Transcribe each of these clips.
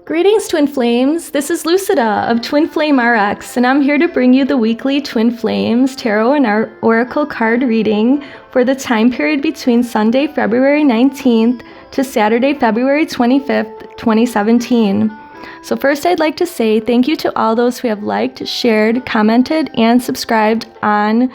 Greetings, Twin Flames. This is Lucida of Twin Flame RX, and I'm here to bring you the weekly Twin Flames Tarot and Oracle card reading for the time period between Sunday, February 19th to Saturday, February 25th, 2017. So first, I'd like to say thank you to all those who have liked, shared, commented, and subscribed on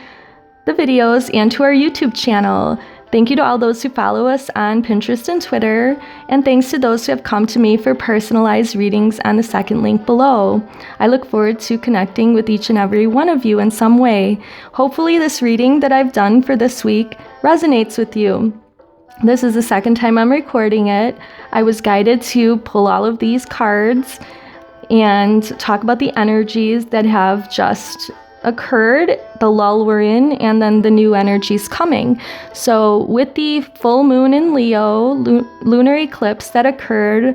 the videos and to our YouTube channel. Thank you to all those who follow us on Pinterest and Twitter, and thanks to those who have come to me for personalized readings on the second link below. I look forward to connecting with each and every one of you in some way. Hopefully this reading that I've done for this week resonates with you. This is the second time I'm recording it. I was guided to pull all of these cards and talk about the energies that have just occurred, the lull we're in, and then the new energies coming. So with the full moon in Leo, lunar eclipse that occurred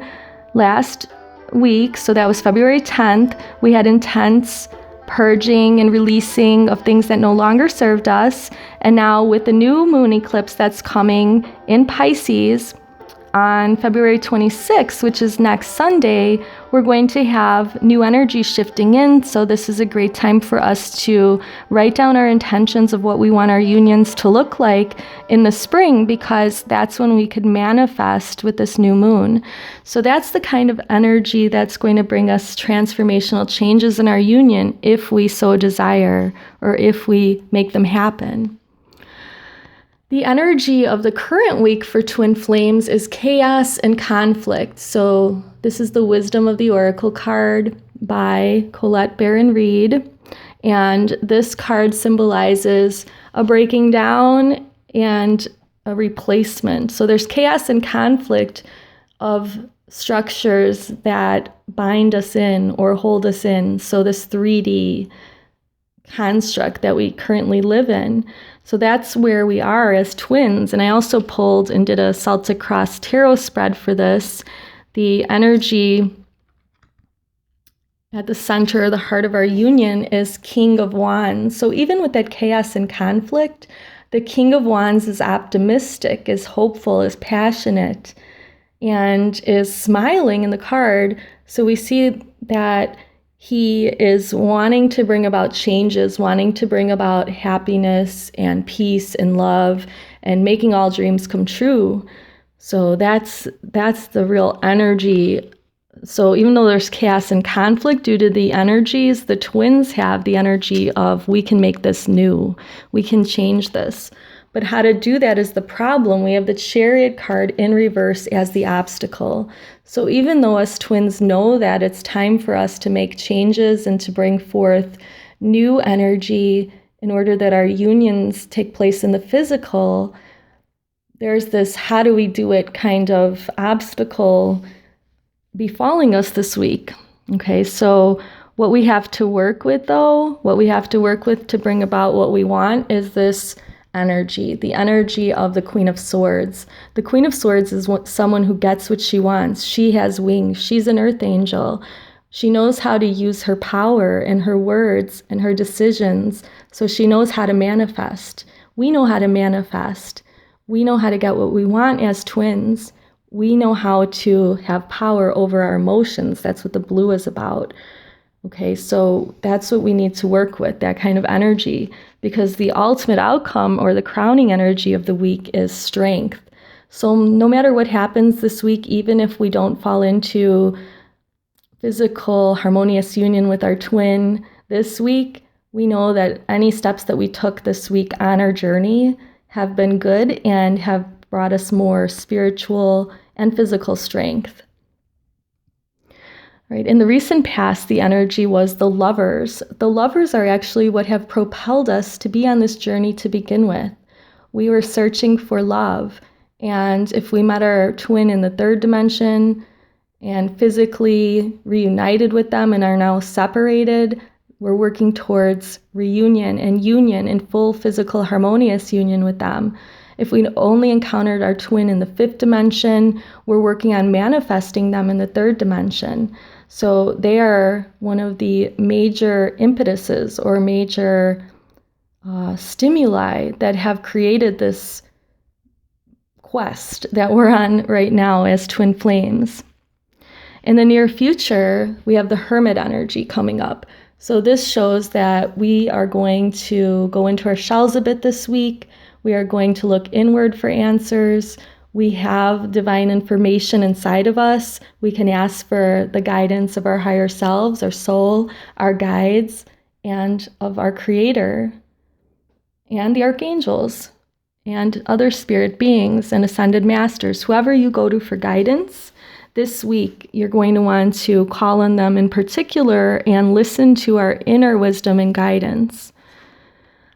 last week, so that was February 10th, we had intense purging and releasing of things that no longer served us. And now with the new moon eclipse that's coming in Pisces on February 26th, which is next Sunday, we're going to have new energy shifting in. So this is a great time for us to write down our intentions of what we want our unions to look like in the spring, because that's when we could manifest with this new moon. So that's the kind of energy that's going to bring us transformational changes in our union if we so desire, or if we make them happen. The energy of the current week for Twin Flames is chaos and conflict. So this is the Wisdom of the Oracle card by Colette Baron-Reid. And this card symbolizes a breaking down and a replacement. So there's chaos and conflict of structures that bind us in or hold us in. So this 3D construct that we currently live in. So that's where we are as twins. And I also pulled and did a Celtic Cross Tarot spread for this. The energy at the center, the heart of our union, is King of Wands. So even with that chaos and conflict, the King of Wands is optimistic, is hopeful, is passionate, and is smiling in the card. So we see that he is wanting to bring about changes, wanting to bring about happiness and peace and love and making all dreams come true. So that's the real energy. So even though there's chaos and conflict due to the energies, the twins have the energy of, we can make this new, we can change this. But how to do that is the problem. We have the Chariot card in reverse as the obstacle. So even though us twins know that it's time for us to make changes and to bring forth new energy in order that our unions take place in the physical, there's this how do we do it kind of obstacle befalling us this week. Okay, so what we have to work with though, what we have to work with to bring about what we want is this energy, the energy of the Queen of Swords. The Queen of Swords is someone who gets what she wants. She has wings. She's an earth angel. She knows how to use her power and her words and her decisions, so she knows how to manifest. We know how to manifest. We know how to get what we want as twins. We know how to have power over our emotions. That's what the blue is about. Okay, so that's what we need to work with, that kind of energy, because the ultimate outcome or the crowning energy of the week is strength. So no matter what happens this week, even if we don't fall into physical harmonious union with our twin this week, we know that any steps that we took this week on our journey have been good and have brought us more spiritual and physical strength. Right. In the recent past, the energy was the lovers. The lovers are actually what have propelled us to be on this journey to begin with. We were searching for love. And if we met our twin in the third dimension and physically reunited with them and are now separated, we're working towards reunion and union in full physical harmonious union with them. If we only encountered our twin in the fifth dimension, we're working on manifesting them in the third dimension. So they are one of the major impetuses or major stimuli that have created this quest that we're on right now as twin flames. In the near future, we have the Hermit energy coming up. So this shows that we are going to go into our shells a bit this week. We are going to look inward for answers. We have divine information inside of us. We can ask for the guidance of our higher selves, our soul, our guides, and of our Creator, and the archangels, and other spirit beings and ascended masters. Whoever you go to for guidance, this week you're going to want to call on them in particular and listen to our inner wisdom and guidance.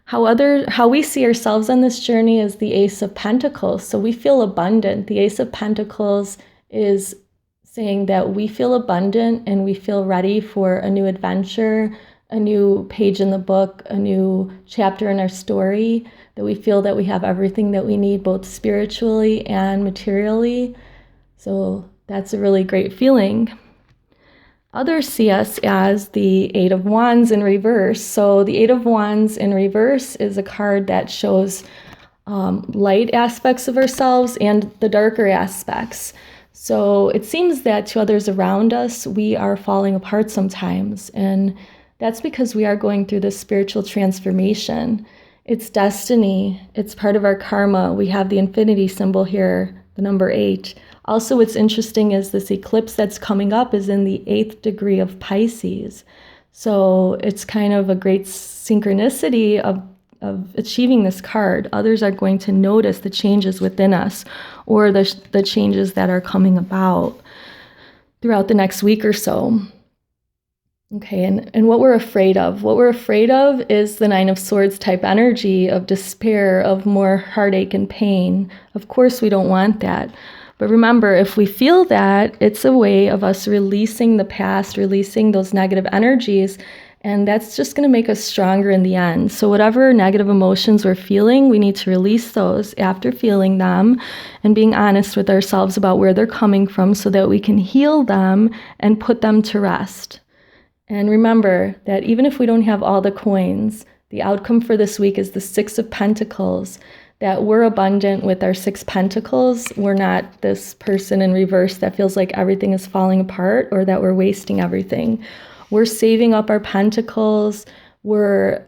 How we see ourselves on this journey is the Ace of Pentacles. So we feel abundant. The Ace of Pentacles is saying that we feel abundant and we feel ready for a new adventure, a new page in the book, a new chapter in our story, that we feel that we have everything that we need, both spiritually and materially. So that's a really great feeling. Others see us as the Eight of Wands in reverse. So the Eight of Wands in reverse is a card that shows light aspects of ourselves and the darker aspects. So it seems that to others around us, we are falling apart sometimes. And that's because we are going through this spiritual transformation. It's destiny. It's part of our karma. We have the infinity symbol here, the number 8. Also, what's interesting is this eclipse that's coming up is in the 8th degree of Pisces. So it's kind of a great synchronicity of achieving this card. Others are going to notice the changes within us, or the changes that are coming about throughout the next week or so. Okay, and what we're afraid of. What we're afraid of is the Nine of Swords type energy of despair, of more heartache and pain. Of course, we don't want that. But remember, if we feel that, it's a way of us releasing the past, releasing those negative energies, and that's just going to make us stronger in the end. So whatever negative emotions we're feeling, we need to release those after feeling them and being honest with ourselves about where they're coming from so that we can heal them and put them to rest. And remember that even if we don't have all the coins, the outcome for this week is the Six of Pentacles, that we're abundant with our 6 pentacles. We're not this person in reverse that feels like everything is falling apart or that we're wasting everything. We're saving up our pentacles. We're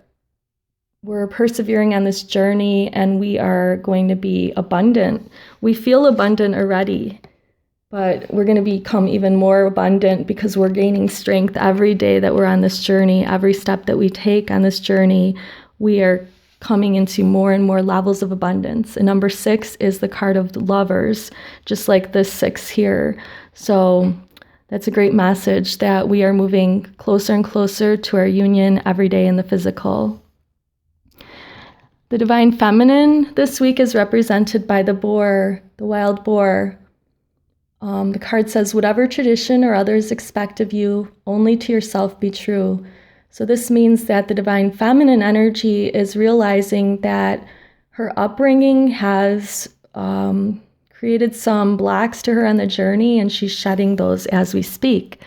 persevering on this journey, and we are going to be abundant. We feel abundant already, but we're going to become even more abundant because we're gaining strength every day that we're on this journey. Every step that we take on this journey, we are coming into more and more levels of abundance. And number 6 is the card of the Lovers, just like this 6 here. So that's a great message that we are moving closer and closer to our union every day in the physical. The Divine Feminine this week is represented by the boar, the wild boar. The card says, whatever tradition or others expect of you, only to yourself be true. So this means that the Divine Feminine energy is realizing that her upbringing has created some blocks to her on the journey, and she's shedding those as we speak.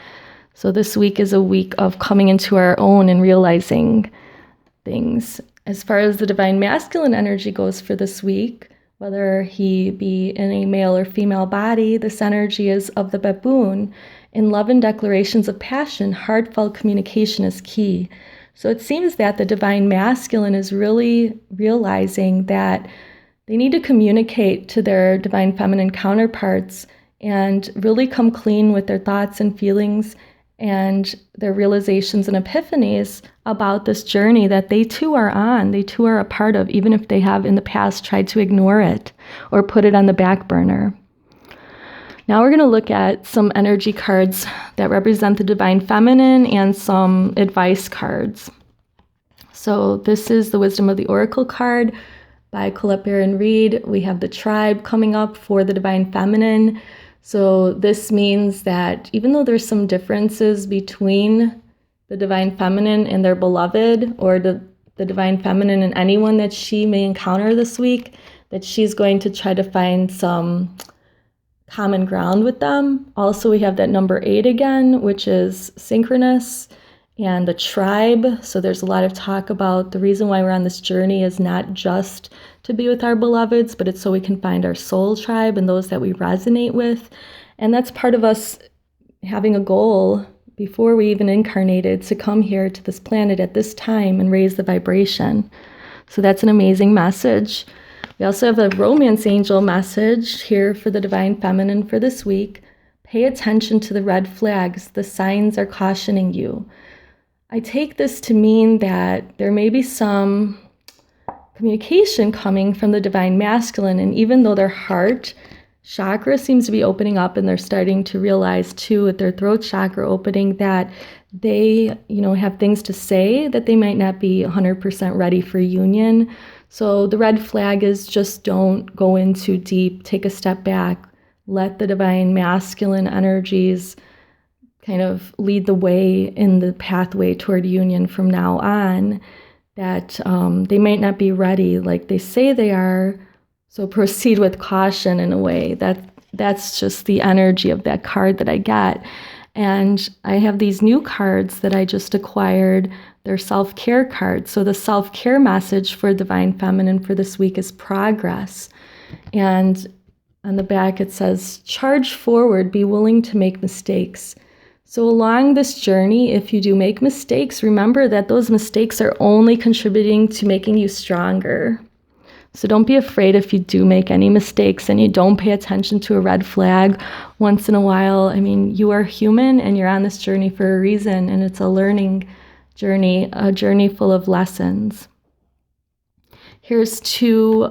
So this week is a week of coming into our own and realizing things. As far as the Divine Masculine energy goes for this week, whether he be in a male or female body, this energy is of the baboon. In love and declarations of passion, heartfelt communication is key. So it seems that the Divine Masculine is really realizing that they need to communicate to their Divine Feminine counterparts and really come clean with their thoughts and feelings and their realizations and epiphanies about this journey that they too are on, they too are a part of, even if they have in the past tried to ignore it or put it on the back burner. Now we're going to look at some energy cards that represent the Divine Feminine and some advice cards. So this is the Wisdom of the Oracle card by Colette Baron-Reid. We have the Tribe coming up for the Divine Feminine. So this means that even though there's some differences between the Divine Feminine and their beloved, or the Divine Feminine and anyone that she may encounter this week, that she's going to try to find some common ground with them. Also, we have that number 8 again, which is synchronous, and the tribe. So there's a lot of talk about the reason why we're on this journey is not just to be with our beloveds, but it's so we can find our soul tribe and those that we resonate with. And that's part of us having a goal before we even incarnated to come here to this planet at this time and raise the vibration. So that's an amazing message. We also have a romance angel message here for the Divine Feminine for this week. Pay attention to the red flags. The signs are cautioning you. I take this to mean that there may be some communication coming from the Divine Masculine, and even though their heart chakra seems to be opening up and they're starting to realize too with their throat chakra opening that they, have things to say, that they might not be 100% ready for union. So the red flag is just don't go in too deep, take a step back, let the Divine Masculine energies kind of lead the way in the pathway toward union from now on, that they might not be ready like they say they are. So proceed with caution in a way. That's just the energy of that card that I get. And I have these new cards that I just acquired. They're self-care cards. So the self-care message for Divine Feminine for this week is progress. And on the back it says, charge forward, be willing to make mistakes. So along this journey, if you do make mistakes, remember that those mistakes are only contributing to making you stronger. So don't be afraid if you do make any mistakes and you don't pay attention to a red flag once in a while. I mean, you are human and you're on this journey for a reason, and it's a learning journey, a journey full of lessons. Here's two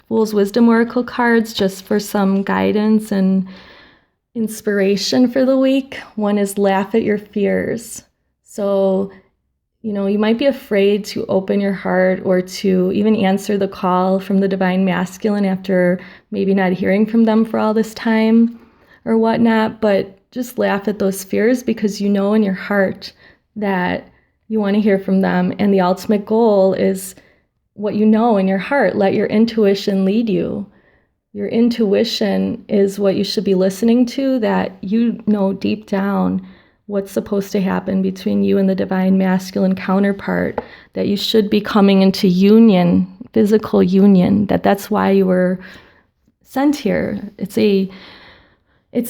Fool's Wisdom Oracle cards just for some guidance and inspiration for the week. One is laugh at your fears. So you might be afraid to open your heart or to even answer the call from the Divine Masculine after maybe not hearing from them for all this time or whatnot, but just laugh at those fears because you know in your heart that you want to hear from them. And the ultimate goal is what you know in your heart. Let your intuition lead you. Your intuition is what you should be listening to, that you know deep down what's supposed to happen between you and the Divine Masculine counterpart, that you should be coming into union, physical union, that's why you were sent here. It's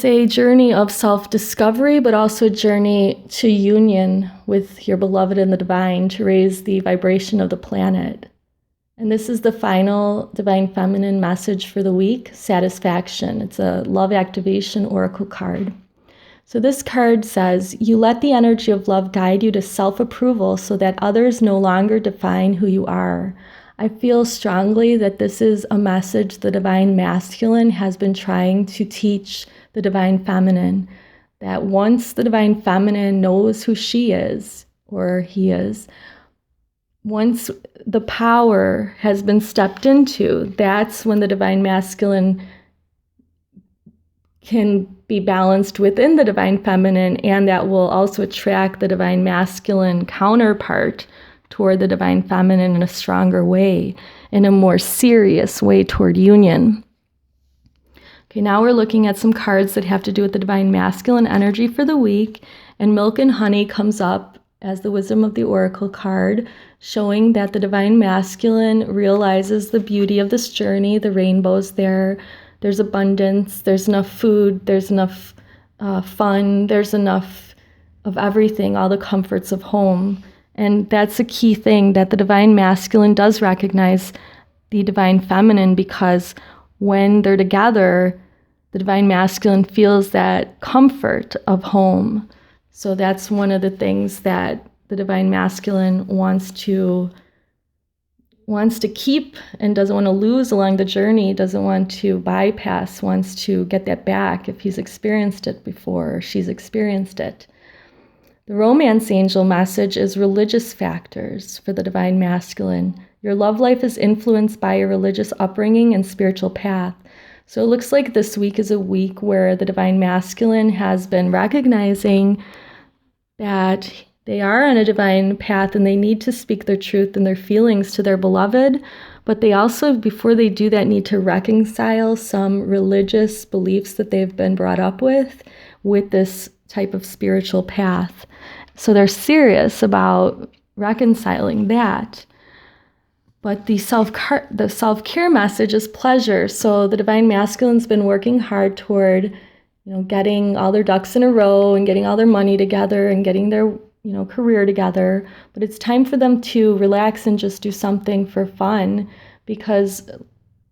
a journey of self-discovery, but also a journey to union with your beloved and the divine to raise the vibration of the planet. And this is the final Divine Feminine message for the week, satisfaction. It's a love activation oracle card. So this card says, you let the energy of love guide you to self-approval so that others no longer define who you are. I feel strongly that this is a message the Divine Masculine has been trying to teach the Divine Feminine, that once the Divine Feminine knows who she is, or he is, once the power has been stepped into, that's when the Divine Masculine can be balanced within the Divine Feminine, and that will also attract the Divine Masculine counterpart toward the Divine Feminine in a stronger way, in a more serious way toward union. Okay, now we're looking at some cards that have to do with the Divine Masculine energy for the week, and Milk and Honey comes up as the Wisdom of the Oracle card, showing that the Divine Masculine realizes the beauty of this journey, the rainbows there. There's abundance, there's enough food, there's enough fun, there's enough of everything, all the comforts of home. And that's a key thing, that the Divine Masculine does recognize the Divine Feminine, because when they're together, the Divine Masculine feels that comfort of home. So that's one of the things that the Divine Masculine wants to keep and doesn't want to lose along the journey, doesn't want to bypass, wants to get that back if he's experienced it before or she's experienced it. The Romance Angel message is religious factors for the Divine Masculine. Your love life is influenced by your religious upbringing and spiritual path. So it looks like this week is a week where the Divine Masculine has been recognizing that they are on a divine path and they need to speak their truth and their feelings to their beloved, but they also, before they do that, need to reconcile some religious beliefs that they've been brought up with this type of spiritual path. So they're serious about reconciling that. But the self-care message is pleasure. So the Divine Masculine's been working hard toward, getting all their ducks in a row and getting all their money together and getting their, career together. But it's time for them to relax and just do something for fun, because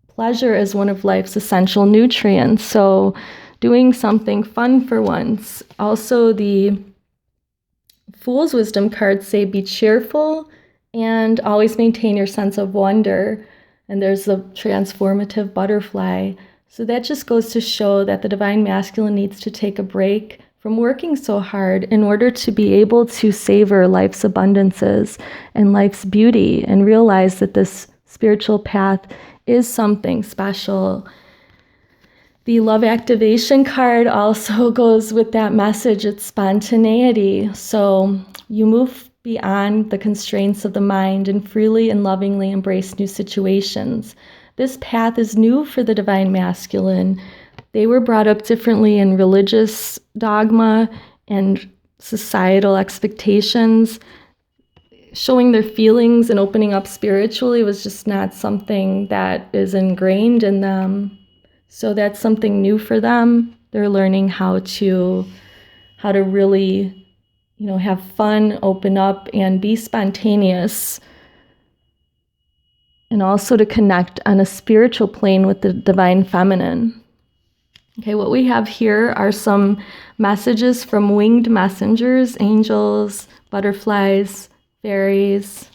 pleasure is one of life's essential nutrients. So doing something fun for once. Also, the Fool's Wisdom cards say be cheerful and always maintain your sense of wonder. And there's the transformative butterfly. So that just goes to show that the Divine Masculine needs to take a break from working so hard in order to be able to savor life's abundances and life's beauty and realize that this spiritual path is something special. The Love Activation card also goes with that message. It's spontaneity. So you move beyond the constraints of the mind and freely and lovingly embrace new situations. This path is new for the Divine Masculine. They were brought up differently in religious dogma and societal expectations. Showing their feelings and opening up spiritually was just not something that is ingrained in them. So that's something new for them. They're learning how to really, have fun, open up, and be spontaneous. And also to connect on a spiritual plane with the Divine Feminine. Okay, what we have here are some messages from winged messengers, angels, butterflies, fairies.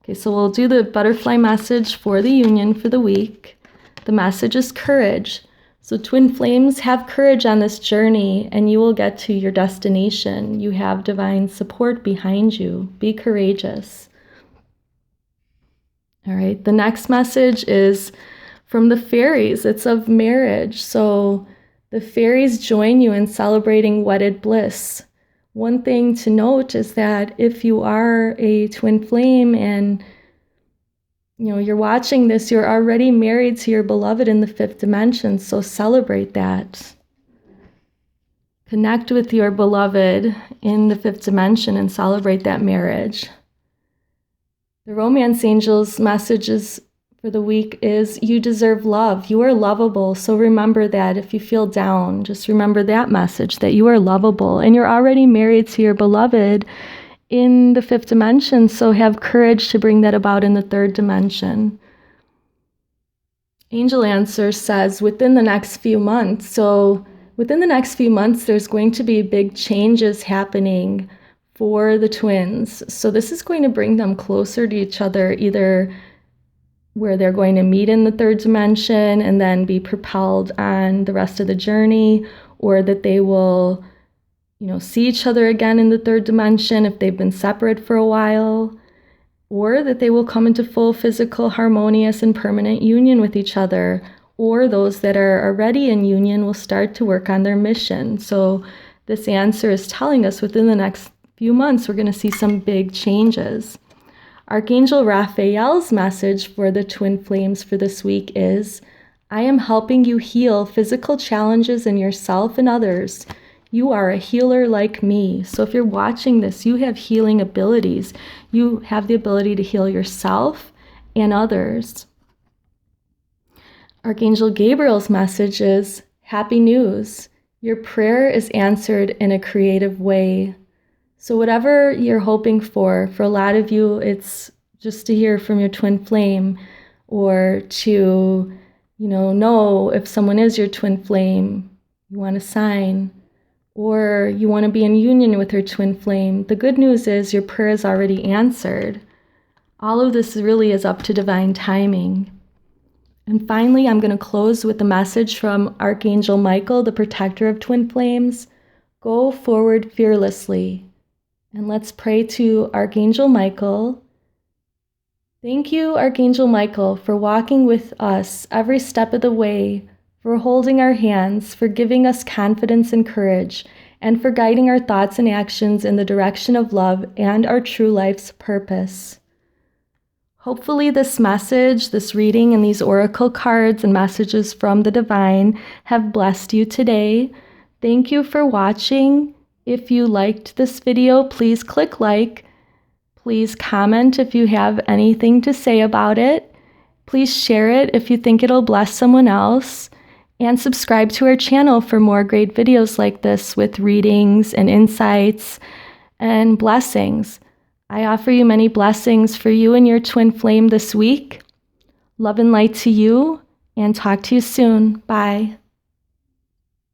Okay, so we'll do the butterfly message for the union for the week. The message is courage. So twin flames, have courage on this journey and you will get to your destination. You have divine support behind you. Be courageous. All right, the next message is from the fairies. It's of marriage. So the fairies join you in celebrating wedded bliss. One thing to note is that if you are a twin flame and you're watching this, you're already married to your beloved in the fifth dimension, so celebrate that. Connect with your beloved in the fifth dimension and celebrate that marriage. The romance angels' messages for the week is you deserve love. You are lovable, so remember that. If you feel down, just remember that message, that you are lovable and you're already married to your beloved in the fifth dimension, so have courage to bring that about in the third dimension. Angel Answer says within the next few months. So within the next few months, there's going to be big changes happening for the twins. So this is going to bring them closer to each other, either where they're going to meet in the third dimension and then be propelled on the rest of the journey, or that they will see each other again in the third dimension if they've been separate for a while, or that they will come into full physical, harmonious, and permanent union with each other, or those that are already in union will start to work on their mission. So this answer is telling us within the next few months, we're going to see some big changes. Archangel Raphael's message for the twin flames for this week is, I am helping you heal physical challenges in yourself and others. You are a healer like me. So if you're watching this, you have healing abilities. You have the ability to heal yourself and others. Archangel Gabriel's message is, happy news. Your prayer is answered in a creative way. So whatever you're hoping for a lot of you, it's just to hear from your twin flame, or to, know if someone is your twin flame, you want a sign, or you want to be in union with your twin flame. The good news is your prayer is already answered. All of this really is up to divine timing. And finally, I'm going to close with a message from Archangel Michael, the protector of twin flames. Go forward fearlessly. And let's pray to Archangel Michael. Thank you, Archangel Michael, for walking with us every step of the way, for holding our hands, for giving us confidence and courage, and for guiding our thoughts and actions in the direction of love and our true life's purpose. Hopefully this message, this reading, and these oracle cards and messages from the divine have blessed you today. Thank you for watching. If you liked this video, please click like. Please comment if you have anything to say about it. Please share it if you think it'll bless someone else. And subscribe to our channel for more great videos like this with readings and insights and blessings. I offer you many blessings for you and your twin flame this week. Love and light to you, and talk to you soon. Bye.